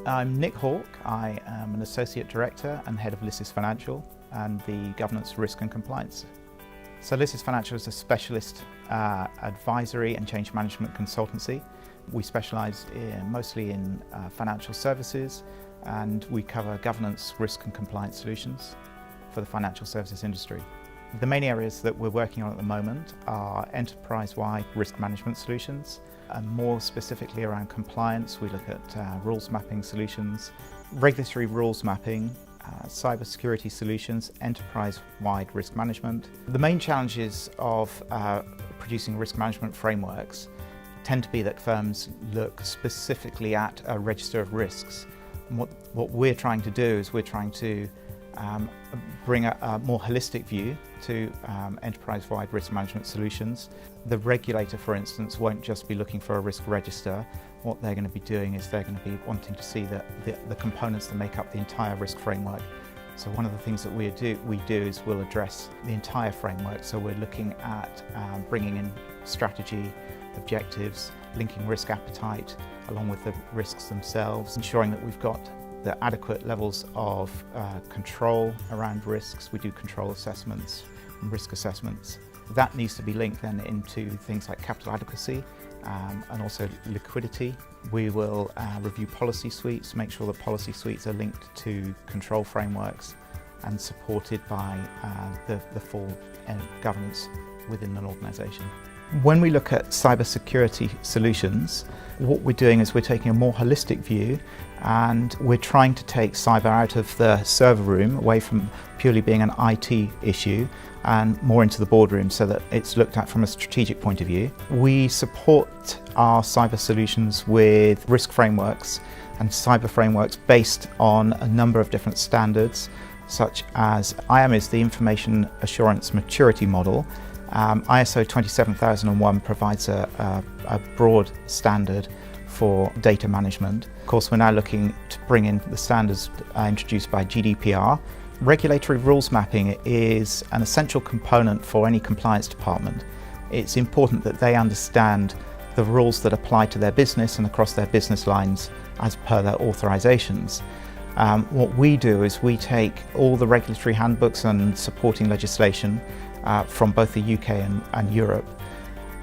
I'm Nick Hawke. I am an Associate Director and Head of Lysis Financial and the Governance, Risk and Compliance. So Lysis Financial is a specialist advisory and change management consultancy. We specialise mostly in financial services, and we cover governance, risk and compliance solutions for the financial services industry. The main areas that we're working on at the moment are enterprise-wide risk management solutions, and more specifically around compliance. We look at rules mapping solutions, regulatory rules mapping, cybersecurity solutions, enterprise-wide risk management. The main challenges of producing risk management frameworks tend to be that firms look specifically at a register of risks. And what we're trying to do is we're trying to bring a more holistic view to enterprise-wide risk management solutions. The regulator, for instance, won't just be looking for a risk register. What they're going to be doing is they're going to be wanting to see the components that make up the entire risk framework. So one of the things that we do is we'll address the entire framework. So we're looking at bringing in strategy, objectives, linking risk appetite along with the risks themselves, ensuring that we've got the adequate levels of control around risks. We do control assessments and risk assessments. That needs to be linked then into things like capital adequacy and also liquidity. We will review policy suites, make sure that policy suites are linked to control frameworks and supported by the full governance within an organisation. When we look at cybersecurity solutions, what we're doing is we're taking a more holistic view, and we're trying to take cyber out of the server room, away from purely being an IT issue, and more into the boardroom so that it's looked at from a strategic point of view. We support our cyber solutions with risk frameworks and cyber frameworks based on a number of different standards, such as IAM is the Information Assurance Maturity Model. ISO 27001 provides a broad standard for data management. Of course, we're now looking to bring in the standards introduced by GDPR. Regulatory rules mapping is an essential component for any compliance department. It's important that they understand the rules that apply to their business and across their business lines as per their authorizations. What we do is we take all the regulatory handbooks and supporting legislation from both the UK and Europe,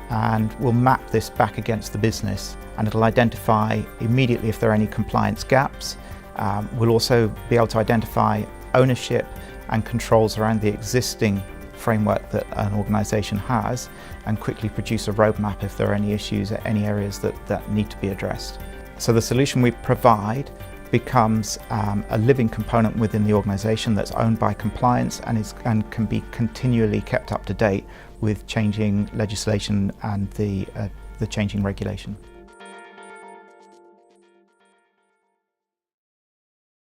and we'll map this back against the business, and it'll identify immediately if there are any compliance gaps. We'll also be able to identify ownership and controls around the existing framework that an organisation has, and quickly produce a roadmap if there are any issues at any areas that need to be addressed. So the solution we provide becomes a living component within the organisation that's owned by compliance and can be continually kept up to date with changing legislation and the changing regulation.